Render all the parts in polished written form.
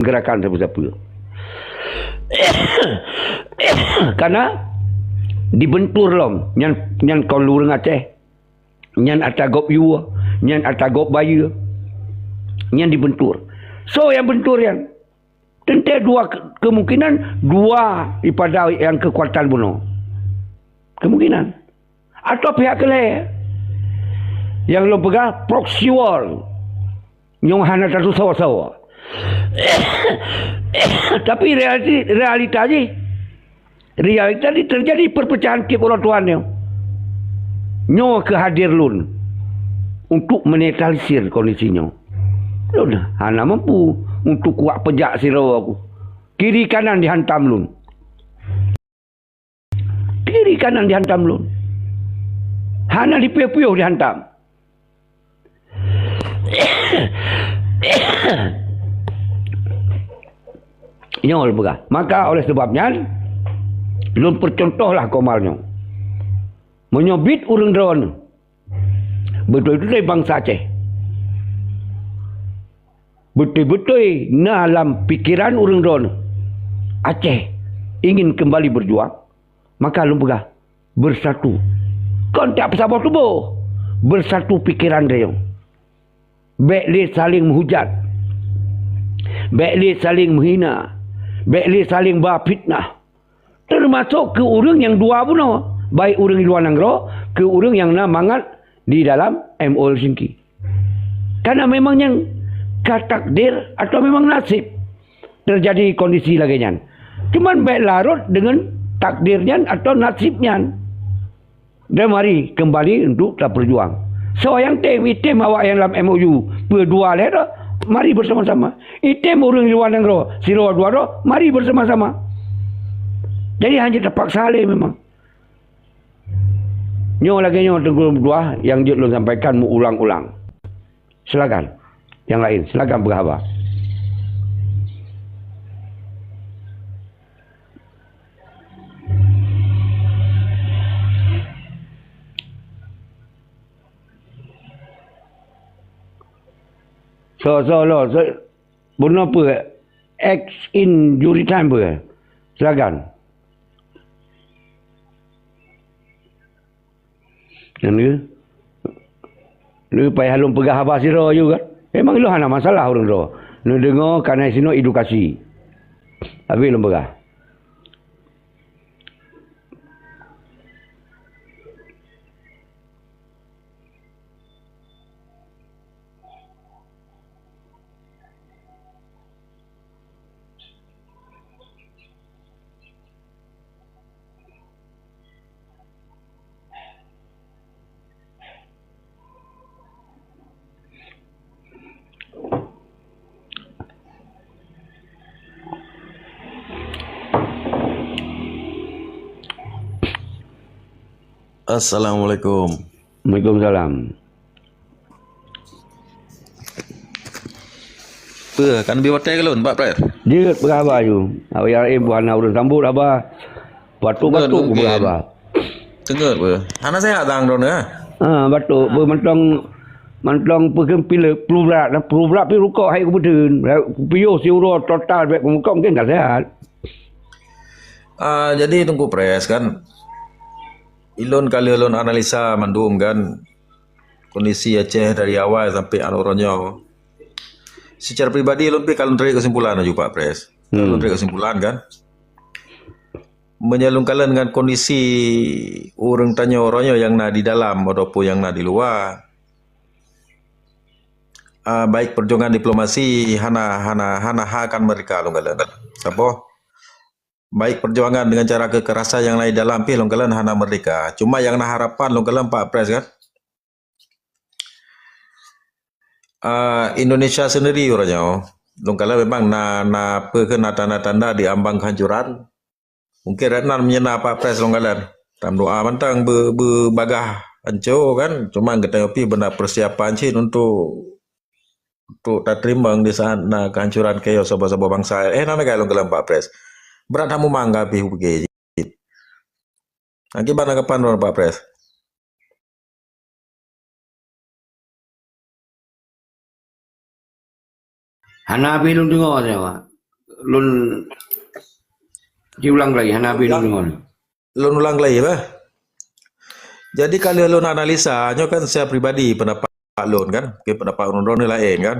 gerakan siapa-siapa. Karena dibentur lom nyan kau lurang Aceh, nyan atagop yu, nyan atagop bayu, nyan dibentur. So yang bentur yang tentu dua kemungkinan, dua daripada yang kekuatan bunuh kemungkinan, atau pihak lain yang lo pegang proxy war yang hana satu sawa-sawa. Tapi realita ni terjadi perpecahan kip orang tuan ni. Nyo kehadir lun untuk menetralisir kondisinya. Lun hana mampu untuk kuat pejak siro aku. Kiri kanan dihantam lun. Kiri kanan dihantam lun. Hana dipiuh-piuh dihantam. Nyol begah. Maka oleh sebabnya lun percontohlah komalnya. Menyobit urang drone. Betul-betul dari bangsa Aceh. Betul-betul dalam pikiran urang drone. Aceh ingin kembali berjuang. Maka lun begah bersatu. Kontak pesawat tubuh. Bersatu pikiran dia. Baik saling menghujat. Baik saling menghina. Baik saling berfitnah. Termasuk ke orang yang dua pun. Baik orang di luar negara. Ke orang yang mangat di dalam MO Helsinki. Karena memang yang takdir atau memang nasib. Terjadi kondisi lagi. Cuman baik larut dengan takdirnya atau nasibnya. Dan mari kembali untuk kita berjuang. So yang item awak yang dalam MOU. Berdua lah. Mari bersama-sama. Item orang di luar negara. Siro dua mari bersama-sama. Jadi hanya terpaksa leh memang. Nyo lagi nyo tengku berdua yang dia sampaikan mu ulang-ulang. Silakan. Yang lain silakan berkhabar. So, bunuh apa? X in jury time apa? Silakan. Yang ni payah lu pegah habas siro juga. Memang lu hana masalah orang tu. Lu dengar karena sino edukasi. Habis lu pegah. Assalamualaikum. Waalaikumsalam. Kan lebih watai ke lun, Pak Pres? Dia berkhabar tu. Awak yang buana urus sambut apa? Batuk-batuk berkhabar. Tengok apa? Hana sehat tang drone ah. Batuk mentong pegempil pelubrak pi rukuk hai kebetulan. Piyo si uro total baik muka mungkin tak sehat. Jadi tunggu Pres kan. Ilon kali ilon analisa mandum kan kondisi Aceh dari awal sampai anuronyo. Secara pribadi ilon kalau tarik kesimpulan aja Pak Pres. Kalau tarik kesimpulan kan menyalungkan dengan kondisi orang tanya orangnya yang di dalam ataupun yang di luar. Baik perjuangan diplomasi hana hakan mereka longgalan. Siapa? Baik perjuangan dengan cara kekerasan yang lain dalam pi longgalan hana merdeka. Cuma yang harapan longgalan Pak Pres kan. Indonesia sendiri orangnya. Longgalan memang tanda-tanda di ambang kehancuran. Mungkin Retnan menyena Pak Pres longgalan. Dalam doa mantang berbagah hancur kan. Cuma kita pi benar persiapan cin untuk tak terima di saat kehancuran chaos sebuah bangsa. Nama kaya longgalan Pak Pres. Berat kamu manggapi begitu. Gimana kapan Pak Pres? Hana bilung dengar saya, Pak. lun diulang lagi hana bilun ngon. Lun ulang lagi bah. Jadi kalau lun analisa, nyo kan saya pribadi pendapat lun kan, pendapat orang ni lain kan.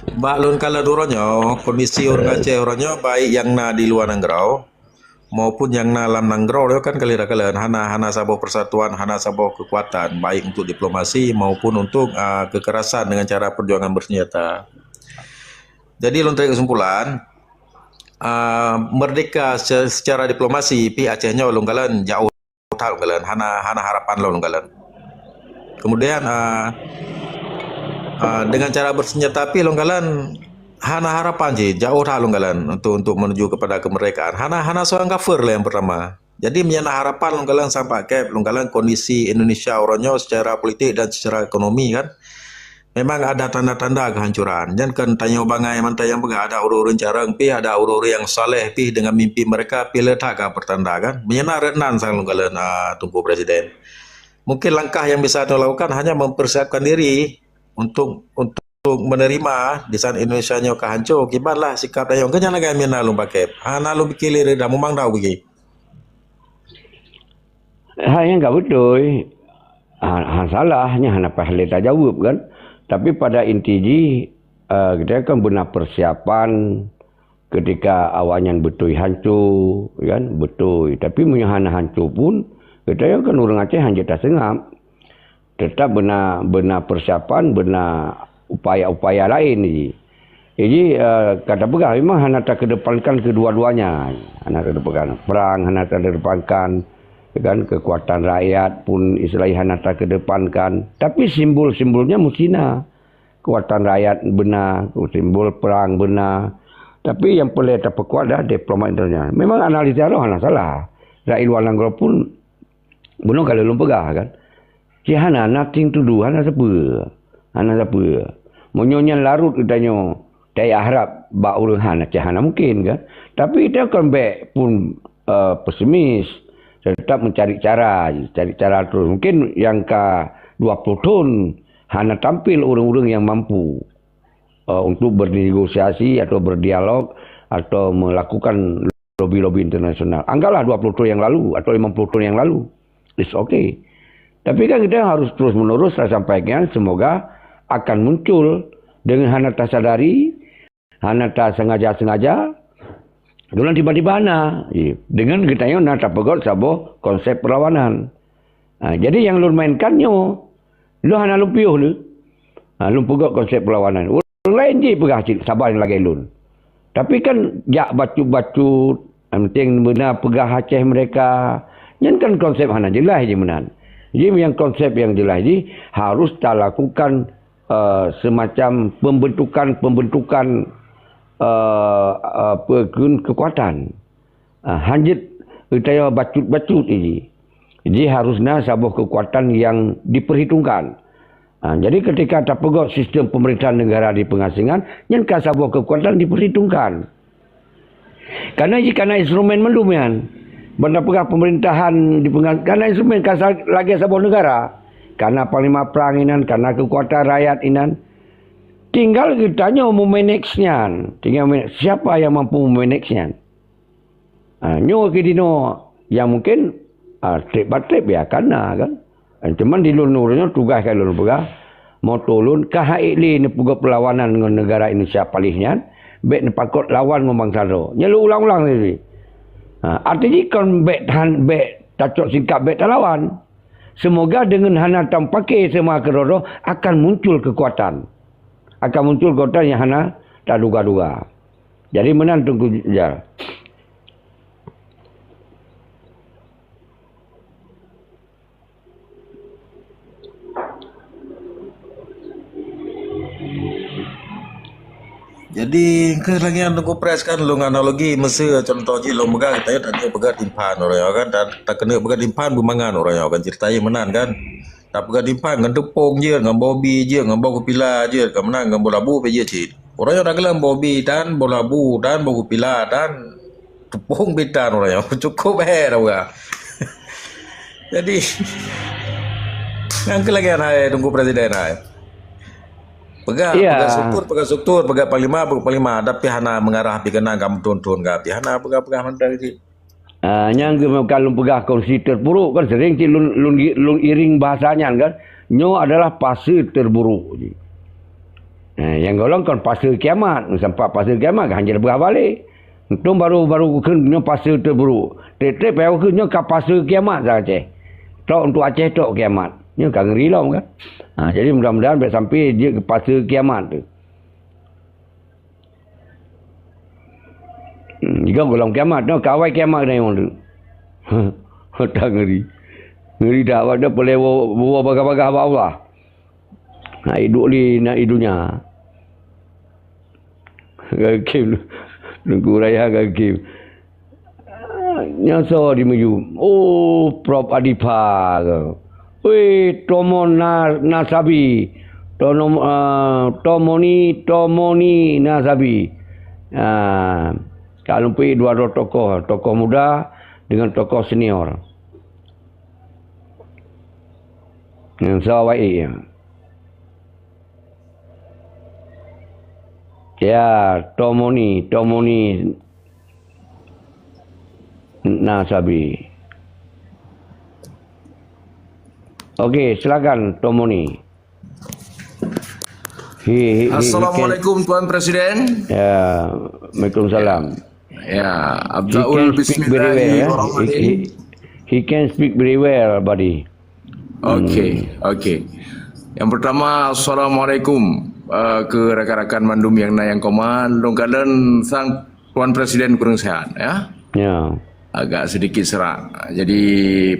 Mbak lun kalau duronyo kondisi orang Aceh orangnya baik yang na di luar Nangrau maupun yang na dalam Nangrau dia kan kalian hana sabuh persatuan, hana sabuh kekuatan baik untuk diplomasi maupun untuk kekerasan dengan cara perjuangan bersenjata. Jadi lun tarik kesimpulan merdeka secara diplomasi pi Acehnya lunggalan jauh tak lunggalan hana harapan lo lunggalan. Kemudian dengan cara bersenjata api longgalan hana harapan je jauh dah longgalan untuk menuju kepada kemerdekaan hana seorang kafir lah yang pertama. Jadi menyana harapan longgalan sampai ke longgalan kondisi Indonesia orangnya secara politik dan secara ekonomi kan memang ada tanda-tanda kehancuran. Dan kan tanya bangai mantai yang pegah ada urus-urus carang pi ada urus-urus yang saleh pi dengan mimpi mereka pi letak pertanda kan menyana renan sang longgalan Tunku Presiden. Mungkin langkah yang bisa dilakukan hanya mempersiapkan diri untuk menerima di sana Indonesia nyo kehancur kibatlah sikap dayong kenya naga mina lu pakai hana lu bikilir dah memang dah bagi yang enggak betul salahnya hana pahle tak jawab kan tapi pada intinya kita kan benar persiapan ketika awalnya betul hancur kan betul tapi punya hana hancur pun kita kan orang Aceh hanya tak sengap tetap benar persiapan benar upaya-upaya lain ni. Jadi kata pegah memang hana tak kedepankan kedua-duanya. Hana kedepankan perang, hana tak kedepankan kan kekuatan rakyat pun istilahnya hana tak kedepankan. Tapi simbol-simbolnya musina. Kekuatan rakyat benar, simbol perang benar. Tapi yang paling terpekuat dah diplomat internasional. Memang analisa lo hana salah. Rakyat luar Nangrau pun benar kalau lu pegah kan. Hana nothing to do, hana siapa. Menyonya larut katanya, saya harap bak urang hana hana mungkin kan. Tapi dia kan baik pun pesimis, tetap mencari cara terus. Mungkin yang ke 20 tahun hana tampil orang-orang yang mampu untuk bernegosiasi atau berdialog atau melakukan lobby-lobby internasional. Anggaplah 20 tahun yang lalu atau 50 tahun yang lalu. It's okay. Tapi kan kita harus terus menerus saya sampaikan semoga akan muncul dengan hana tak sadari, hana tak sengaja-sengaja, dengan tiba-tiba hana. Dengan kita yang nak pegot sabo konsep perlawanan. Jadi yang lu mainkannya, lu hana lu piuh lu. Lu pegot konsep perlawanan. Orang lain je pegah sabar yang lagi lu. Tapi kan jak bacut-bacut, penting benar pegah Aceh mereka. Yang kan konsep hana jelas je menan. Jadi yang konsep yang jelas ini harus kita lakukan semacam pembentukan kekuatan. Hanjit kita bacut-bacut ini. Jadi harusnya sebuah kekuatan yang diperhitungkan. Jadi ketika kita pegang sistem pemerintahan negara di pengasingan, yang sebuah kekuatan diperhitungkan. Karena instrumen melumian. Benda pegah pemerintahan di karena instrumen lagi sebuah negara karena panglima perang inan karena kekuatan rakyat inan tinggal kitanya memanagenya siapa yang mampu memanagenya nyo kidino yang mungkin trip by trip ya karena kan cuman di luar tugas kalau lu pegah mau tolong KHIL ni pegah perlawanan dengan negara Indonesia palihnya bet nepakot lawan ngomong saro nyelu ulang-ulang ni. Artinya kan bet tacok sikap bet lawan. Semoga dengan hana tampake semua kerodo akan muncul kekuatan. Akan muncul kekuatan yang hana tak duga-duga. Jadi menang tunggu jar. Jadi ke lagi yang tunggu pres kan lu analogi Mesir contoh je lu megah kita tanya pegat timpan orang kan tak kena pegat timpan bumangan orang kan ceritanya menan kan tak pegat timpan dengan tepung je dengan bobi je dengan bau kupila je kan menang dengan bola bu je cik orang dah gelam bobi dan bola bu dan bau kupila dan tepung bitan orang cukup orang. Jadi yang ke lagi yang tunggu presiden hai. Pegang struktur, pegang panglima, tapi hana mengarah pi kena kamu tuntun ka pi hana pegang mentang si. Yang kalau pegah konstitusi terburuk kan sering ci lun iring bahasanya kan. Nyo adalah fase terburuk. Yang golong kan fase kiamat, sampai fase kiamat kan hanya pegah balik. Itu baru nyo fase terburuk. Tetep payah ke nyo ka fase kiamat saja. Tok untuk Aceh tok kiamat. Nyo kan ngeri lah kan. Jadi mudah-mudahan sampai dia ke fase kiamat tu. Jika golong kiamat, no, kawai kiamat ni orang tu. Tak ngeri. Ngeri dah, ada boleh bawa bagah-bagah Allah. Nak hidup ni, nak hidupnya. Gakim. Nunggu raya gakim. Nyasa di meju. Oh, Prof Adipa. Weh, Tomo Nasabi. Tomoni Nasabi. Kalau pergi dua tokoh muda dengan tokoh senior. Yang sawai. Ya, Tomoni Nasabi. Okey, silakan Tomoni. Assalamualaikum Tuan Presiden. Ya, Waalaikumsalam. Ya, Abdul Bismillahirrahmanirrahim. He can speak very well, buddy. Okey. Yang pertama, Assalamualaikum ke rakan-rakan mandum yang nayang koman. Longkalan sang Tuan Presiden kurang sehat, ya. Ya. Agak sedikit serak. Jadi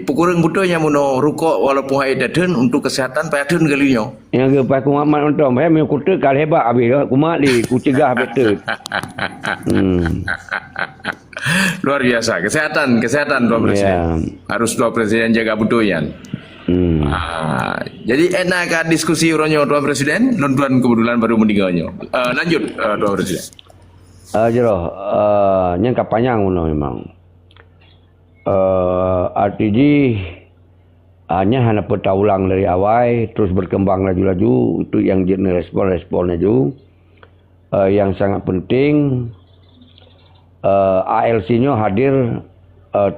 pukurang butuhnya muno rukuk walaupun hai datun untuk kesihatan payatun kalinya. Yang ke Pak Muhammad untuk saya punya kuta kal hebat habis kumat di ku cegah betul. Luar biasa. Kesehatan Tuan Presiden. Harus Tuan Presiden jaga butuhnya. Jadi enak kan diskusi uronyo Tuan Presiden. Tuan kebetulan baru meninggalnya. Lanjut Tuan Presiden. Yang kapanyang memang. RTG hanya peta ulang dari awal terus berkembang laju-laju itu yang jadi responnya juga yang sangat penting ALC-nya hadir 3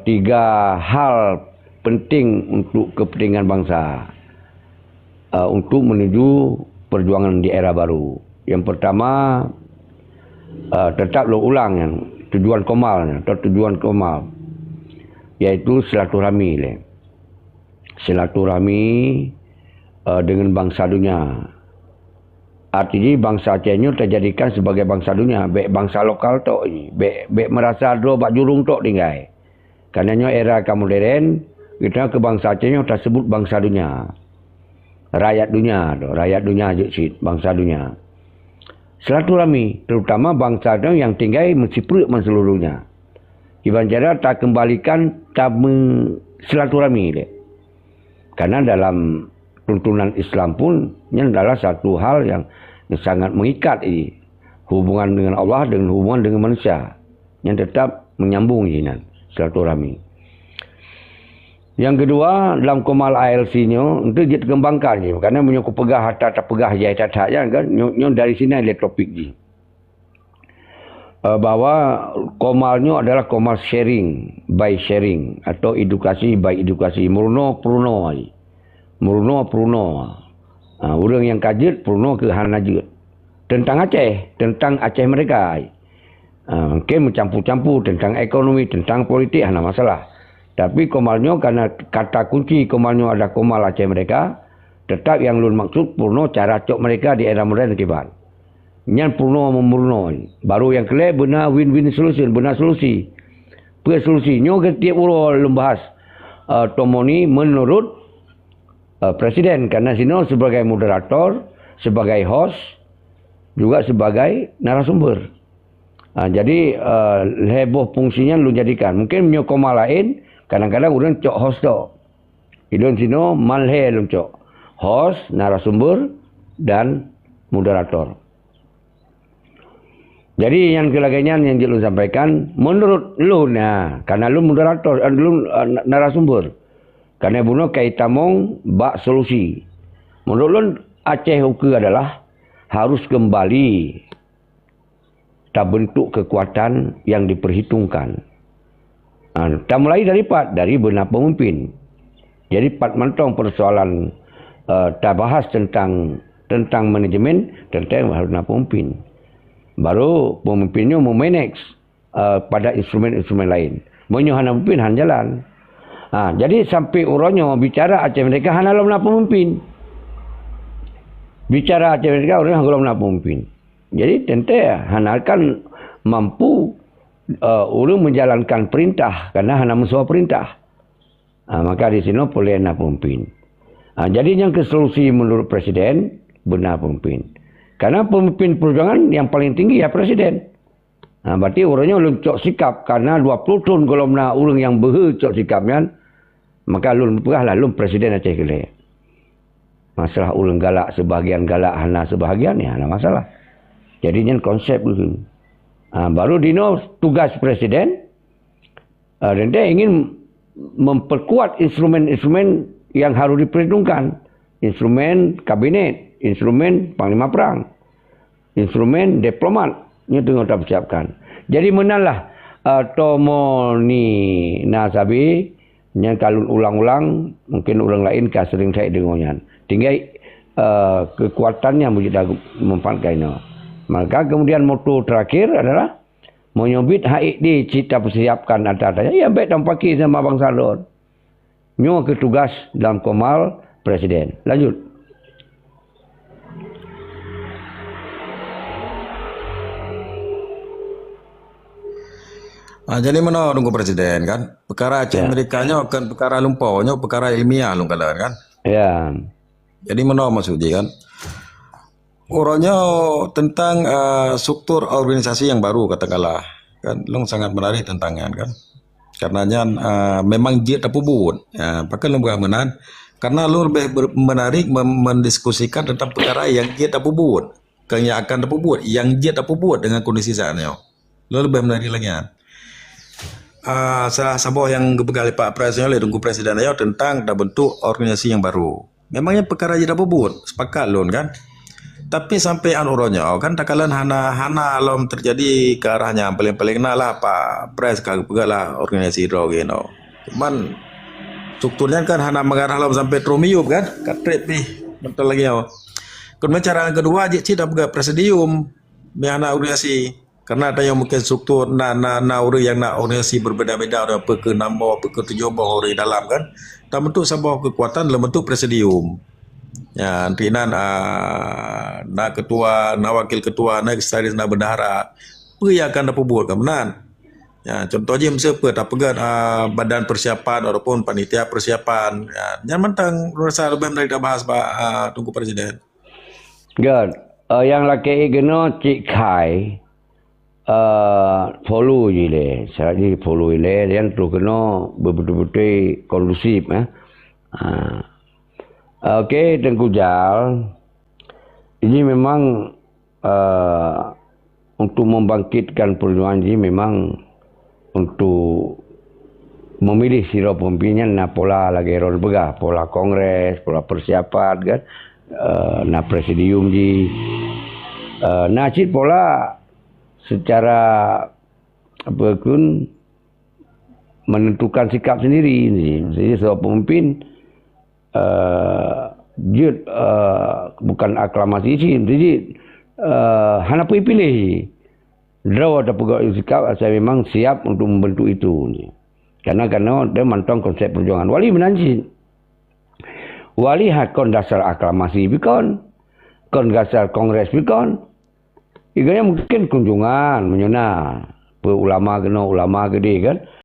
hal penting untuk kepentingan bangsa untuk menuju perjuangan di era baru. Yang pertama tetap ulang yang tujuan Komal yaitu silaturahmi dengan bangsa dunia. Artinya bangsa Aceh ni terjadikan sebagai bangsa dunia, baik bangsa lokal tok ni, baik merasa dro bak jurung tok tinggal. Karenanya era modern kita ke bangsa Aceh ni tersebut bangsa dunia. Rakyat dunia je bangsa dunia. Silaturahmi terutama bangsa tu yang tinggal mensiprut seluruhnya. Iban cara tak kembalikan silaturahmi dia. Karena dalam tuntunan Islam pun ini adalah satu hal yang sangat mengikat ini. Hubungan dengan Allah dengan hubungan dengan manusia yang tetap menyambung ini silaturahmi. Yang kedua dalam Komal ALC-nya untuk dikembangkan ni karena punya pegah tak pegah jai tak kan nyo dari sini ada topik ni. Bahwa Komalnya adalah Komal sharing by sharing atau edukasi by edukasi. Murno pruno. Orang yang kajet pruno ke han najut. Tentang Aceh mereka. Mungkin mencampur-campur tentang ekonomi, tentang politik hana masalah. Tapi Komalnya karena kata kunci Komalnya ada Komal Aceh mereka, tetap yang lun maksud pruno cara cok mereka di era modern kibat. Yang purno memurno. Baru yang kelih benar win-win solution. Benar solusi. Solusi. Nyo ketiap urut lembahas. Tomoni menurut Presiden. Karena sini sebagai moderator. Sebagai host. Juga sebagai narasumber. Jadi heboh fungsinya lu jadikan. Mungkin nyo koma lain. Kadang-kadang orang cok host tu. Idon sini malhe lu cok. Host, narasumber dan moderator. Jadi yang kelaganya yang lu sampaikan menurut lu karena lu moderator lu narasumber. Karena bunuh kaitamong bak solusi. Menurut lu Aceh Uke adalah harus kembali terbentuk kekuatan yang diperhitungkan. Kita mulai dari benar pemimpin. Jadi pat mantong persoalan kita bahas tentang manajemen, tentang harus pemimpin. Baru pemimpinnya memanage pada instrumen-instrumen lain. Menyuhana pemimpin han jalan. Jadi sampai orangnya bicara Aceh Merdeka hana belum nak pemimpin. Bicara Aceh Merdeka orang belum nak pemimpin. Jadi tentu hana akan mampu orang menjalankan perintah karena hana musuh perintah. Maka di sini boleh nak pemimpin. Jadi yang solusi menurut Presiden benar pemimpin. Karena pemimpin perjuangan yang paling tinggi ya Presiden. Berarti orangnya belum cok sikap karena 20 tahun kalau nak orang yang cok sikapnya, maka belum pegahlah belum Presiden Aceh Keleh. Masalah orang galak sebahagian galak hana sebahagian ya ada masalah. Jadinya konsep begini. Baru dino tugas Presiden dan dia ingin memperkuat instrumen-instrumen yang harus diperhitungkan. Instrumen kabinet, instrumen panglima perang, instrumen diplomat. Ini tengah tak persiapkan. Jadi menanlah Tomo ni Nasabi yang kalau ulang-ulang mungkin orang lain kan sering saya dengarnya. Tinggal kekuatannya mungkin memanfaatkan ini. Maka kemudian moto terakhir adalah menyobit HID cita persiapkan antara ya baik dan pakai sama bangsa Lord. Nyo ke tugas dalam komal Presiden. Lanjut. Jadi mana tunggu Presiden kan? Perkara Aceh Merdekanya kan perkara lumpaunya, perkara ilmiah lungkalan kan? Ya. Jadi mana maksudnya kan? Orangnya tentang struktur organisasi yang baru katakanlah kan, long sangat menarik tentangnya kan? Karenanya memang dia tak pubut. Pakai long berkenan. Karena lu lebih menarik mendiskusikan tentang perkara yang dia tak pubut, yang akan tak pubut, yang dia tak pubut dengan kondisi saatnya. Lu lebih menarik lagi kan? Salah satu yang dipegang Pak Presiden oleh tunggu Presiden ayo tentang dah bentuk organisasi yang baru. Memangnya perkara je dah bubut, sepakat lon kan. Tapi sampai orangnya kan takalan hana alam terjadi ke arahnya paling-paling lah Pak Pres kagak pegalah organisasi ro gitu. Cuman strukturnya kan hana mengarah alam sampai Tromium kan, katrep nih. Betul lagi yo. Kemudian cara kedua je dah pegang presidium hana organisasi. Karena ada yang mungkin struktur orang yang nak organisasi berbeza-beza, ada apa ke nambah, apa ke 17 orang dalam kan. Dan bentuk sebuah kekuatan dalam bentuk presidium. Ya, nanti nak ketua, nak wakil ketua, nak sekretaris, nak bendahara. Apa yang akan dapat buat kemenan? Ya, contoh aja misalnya tak pegang badan persiapan ataupun panitia persiapan. Ya, jangan mentang rasa lebih menarik dah bahas tunggu Presiden. Good. Yang laki geno Cik Kai. Follow je le. Saya ni follow le. Yang tu kena betul-betul kondusif. Okey, Tengku Jal. Ini memang untuk membangkitkan perjuangan ini memang untuk memilih siro pemimpinnya na pola lagi rol begah, pola kongres, pola persiapan kan, na presidium ji, na cit pola secara apa pun menentukan sikap sendiri ni. Jadi seorang pemimpin dia bukan aklamasi sih. Jadi hana pilih. Draw ada pegawai sikap saya memang siap untuk membentuk itu ni. Karena dia mantong konsep perjuangan. Wali menanji. Wali hakon dasar aklamasi bikon. Kon dasar kongres bikon. Iganya mungkin kunjungan menyena ulama gede kan.